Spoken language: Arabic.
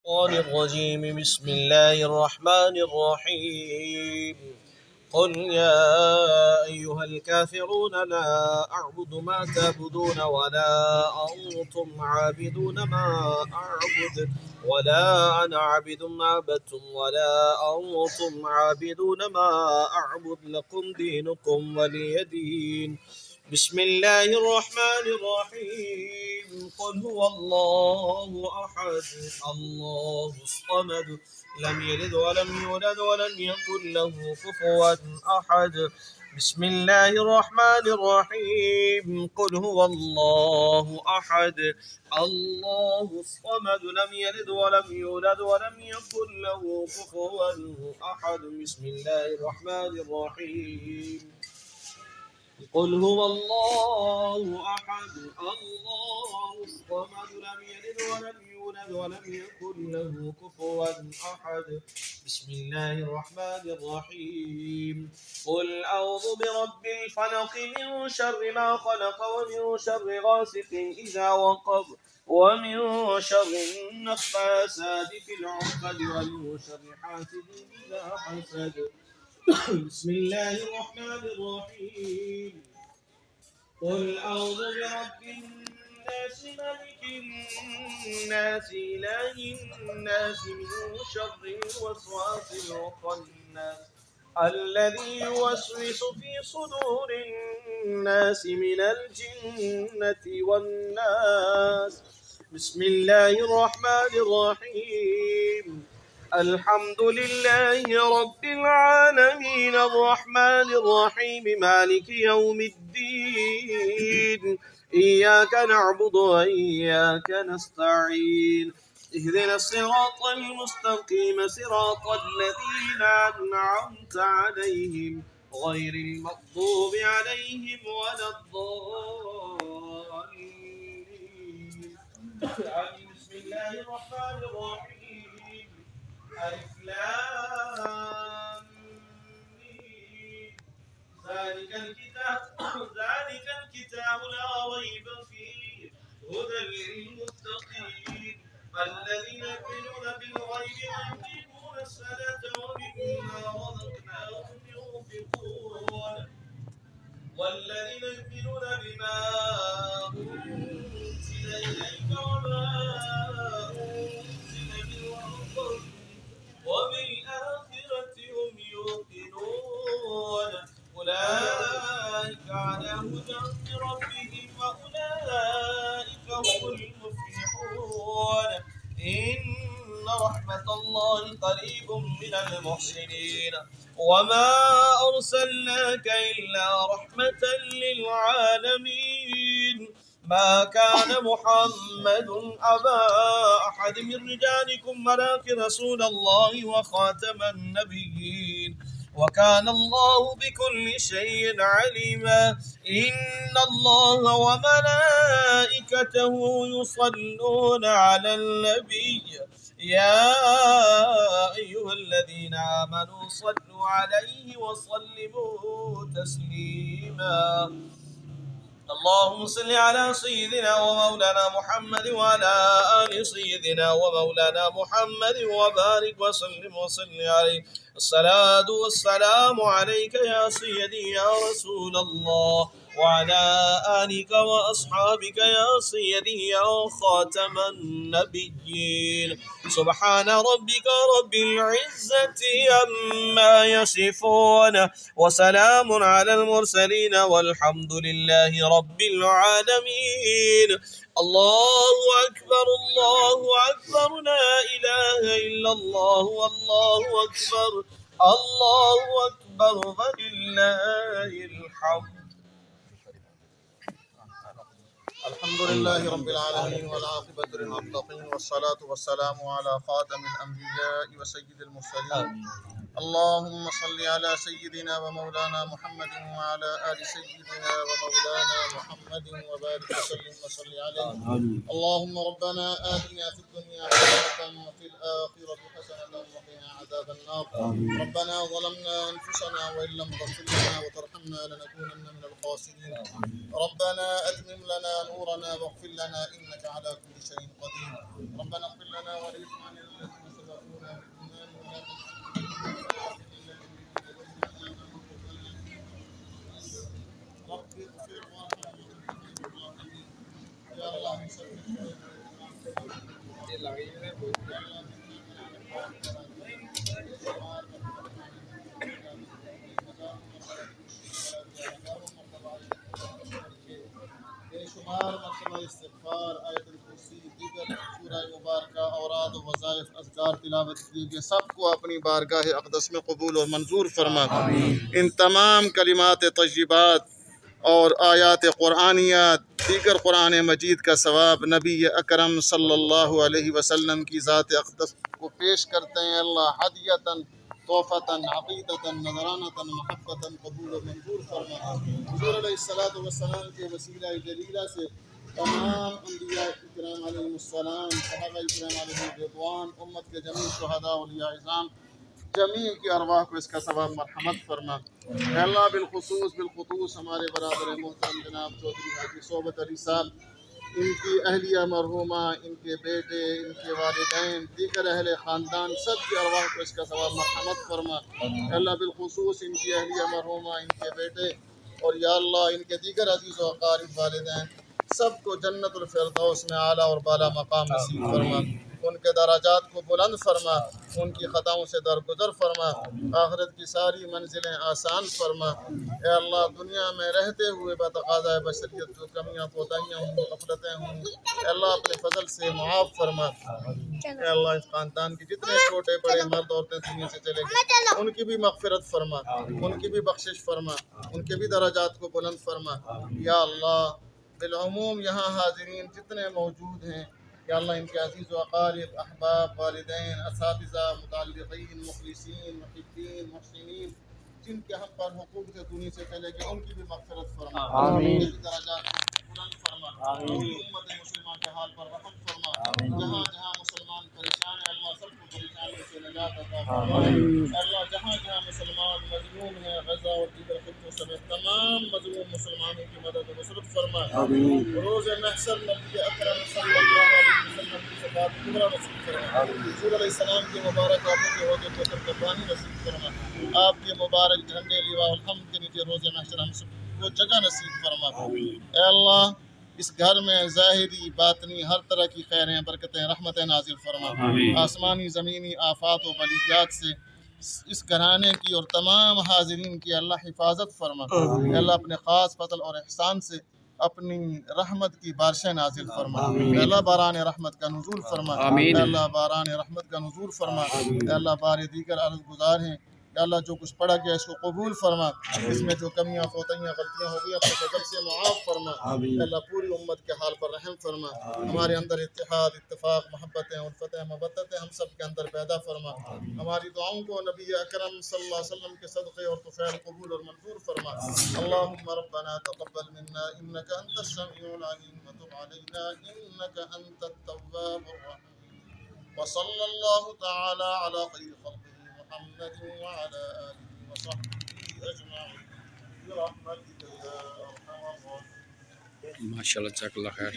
الشيطان الرجيم. بسم الله الرحمن الرحيم. قل يا أيها الكافرون لا أعبد ما تعبدون ولا أنتم عابدون ما أعبد ولا أنا عابد ما عبدتم ولا أنتم عابدون ما أعبد لكم دينكم ولي دين. بسم الله الرحمن الرحيم. قل هو الله أحد الله الصمد لم يلد ولم يولد ولم يكن له كفوا أحد. بسم الله الرحمن الرحيم. قل هو الله أحد الله الصمد لم يلد ولم يولد ولم يكن له كفوا أحد. بسم الله الرحمن الرحيم. قل هو الله أحد الله الصمد لم يلد ولم يولد ولم يكن له كفوا أحد. بسم الله الرحمن الرحيم. قل أعوذ برب الفلق من شر ما خلق ومن شر غاسق إذا وقب ومن شر النفاثات في العقد ومن شر حاسد إذا حسد. بسم الله الرحمن الرحيم. قل أعوذ برب الناس ملك الناس إله الناس من شر الوسواس الخناس الذي يوسوس في صدور الناس من الجنة والناس. بسم الله الرحمن الرحيم. الحمد لله رب العالمين الرحمن الرحيم مالك يوم الدين إياك نعبد وإياك نستعين اهدنا الصراط المستقيم صراط الذين أنعمت عليهم غير المغضوب عليهم ولا الضالين. بسم الله الرحمن الرحيم. ألف لام ميم. ذلك الكتاب لا ريب فيه هدى للمتقين الذين يؤمنون بالغيب ويقيمون الصلاة ومما رزقناهم ينفقون والذين يؤمنون بما أنزل إليك وما أنزل من قبلك وبالآخرة هم يوقنون أولئك على هدى من ربهم وأولئك هم المفلحون. إن رحمة الله قريب من المحسنين وما أرسلناك إلا رحمة للعالمين. ما كان محمد أبا أحد من رجالكم ولكن رسول الله وخاتم النبيين وكان الله بكل شيء عليما. إن الله وملائكته يصلون على النبي يا أيها الذين آمنوا صلوا عليه وسلموا تسليما. اللهم صل على سيدنا ومولانا محمد وعلى آل سيدنا ومولانا محمد وبارك وسلم عليه. الصلاة والسلام عليك يا سيدي يا رسول الله وعلى آلك وأصحابك يا سيدي يا خاتم النبيين. سبحان ربك رب العزة عما يصفون وسلام على المرسلين والحمد لله رب العالمين. الله أكبر الله أكبر لا إله إلا الله والله أكبر الله أكبر ولله الحمد. الحمد لله رب العالمين والعاقبة للمتقين والصلاة والسلام على خاتم الأنبياء وسيد المرسلين. اللهم صل على سيدنا ومولانا محمد وعلى آل سيدنا ومولانا محمد وبارك وسلم وصل عليه. اللهم ربنا آتنا في الدنيا حسنة وفي الآخرة حسنة وقنا عذاب النار. النار. ربنا ظلمنا أنفسنا وإن لم تغفر لنا وترحمنا لنكونن من الخاسرين. ربنا أتمم لنا نورنا واغفر لنا إنك على كل شيء قدير. ربنا اغفر لنا ولإخواننا الذين سبقونا بالإيمان ولا رب اغفر وارحم يا الله بے شمار مرتبہ استغفار، آیت الکرسی، دیگر سورہ مبارکہ، اوراد و وظائف، اذکار تلاوت کیے، سب کو اپنی بارگاہ اقدس میں قبول اور منظور فرما۔ ان تمام کلمات طیبات اور آیات قرآنیات، دیگر قرآن مجید کا ثواب نبی اکرم صلی اللہ علیہ وسلم کی ذات اقدس کو پیش کرتے ہیں۔ اللہ ہدیۃً، تحفۃً، عقیدۃً، نذرانۃً، محبۃً قبول و منظور فرما۔ حضور علیہ السلام کے وسیلہ جلیلہ سے تمام انبیاء اکرام علیہ السلام، صحابہ اکرام علیہ الرضوان، امت کے جمیع شہداء اولیاء اعظام، جمیع کی ارواح کو اس کا ثواب مرحمت فرما۔ اے اللہ بالخصوص ہمارے برادر محترم جناب چودھری حاجی صحبت علی صاحب، ان کی اہلیہ مرحومہ، ان کے بیٹے، ان کے والدین، دیگر اہل خاندان، سب کی ارواح کو اس کا ثواب مرحمت فرما۔ اے اللہ بالخصوص ان کی اہلیہ مرحومہ، ان کے بیٹے، اور یا اللہ ان کے دیگر عزیز و اقارب والدین، سب کو جنت الفردوس میں اعلیٰ اور بالا مقام نصیب فرما۔ ان کے درجات کو بلند فرما، ان کی خطاؤں سے درگزر فرما، آخرت کی ساری منزلیں آسان فرما۔ اے اللہ دنیا میں رہتے ہوئے بتقاضۂ بشریت جو کمیاں کوتاہیاں ہوں، غفلتیں ہوں، اے اللہ اپنے فضل سے معاف فرما۔ اے اللہ اس خاندان کے جتنے چھوٹے بڑے مرد عورتیں دنیا سے چلے گئے، ان کی بھی مغفرت فرما، ان کی بھی بخشش فرما، ان کے بھی درجات کو بلند فرما۔ یا اللہ بالعموم یہاں حاضرین جتنے موجود ہیں، یا اللہ ان کے عزیز و اقارب، احباب، والدین، اساتذہ، متعلقین، مخلصین، محبین، محسنین، جن کے ہم پر حقوق سے دنیا سے چلے گئے، ان کی بھی مغفرت فرما، ان کے بھی درجات بلند فرما، پوری امت مسلمہ کے حال پر رحم فرما۔ جہاں جہاں مسلمان پریشان ہیں اللہ سب کو پریشانیوں سے نجات عطا فرما۔ اللہ جہاں جہاں مسلمان مظلوم ہیں، غزہ اور دیگر خطوں سمیت تمام مظلوم مسلمانوں کی مدد و نصرت فرما۔ روز محشر نبی اکرم صلی اللہ علیہ وسلم کی شفاعت کبریٰ نصیب فرما۔ حضور علیہ السلام کے مبارک آنکھوں کے عہدے کو ترجمانی نصیب فرما۔ آپ کے مبارک جھنڈے لیوا الحمد کے نیچے روز محشر ہم سب کو جگہ نصیب فرما۔ اے اللہ اس گھر میں ظاہری باطنی ہر طرح کی خیریں، برکتیں، رحمتیں نازل فرما۔ آسمانی زمینی آفات و بلیات سے اس گھرانے کی اور تمام حاضرین کی اللہ حفاظت فرما۔ اے اللہ اپنے خاص فضل اور احسان سے اپنی رحمت کی بارشیں نازل فرما۔ اے اللہ باران رحمت کا نزول فرما۔ اے اللہ باران رحمت کا نزول فرما۔ اے اللہ بار دیگر عرض گزار ہیں، اے اللہ جو کچھ پڑھا گیا اس کو قبول فرما، اس میں جو کمیاں کوتاہیاں غلطیاں ہو گئی اپنے فضل سے معاف فرما۔ اے اللہ پوری امت کے حال پر رحم فرما۔ ہمارے اندر اتحاد، اتفاق، محبتیں، الفتیں، مودتیں ہم سب کے اندر پیدا فرما۔ ہماری دعاؤں کو نبی اکرم صلی اللہ علیہ وسلم کے صدقے اور طفیل قبول اور منظور فرما۔ اللہم ربنا تقبل منا انک انت السمیع العلیم وتب علینا انک انت التواب الرحیم، وصلی اللہ تعالی علی خیر خلقہ محمد وعلى آله وصحبه أجمعين برحمتك يا أرحم الراحمين۔ ماشاء اللہ جزاک اللہ خیر۔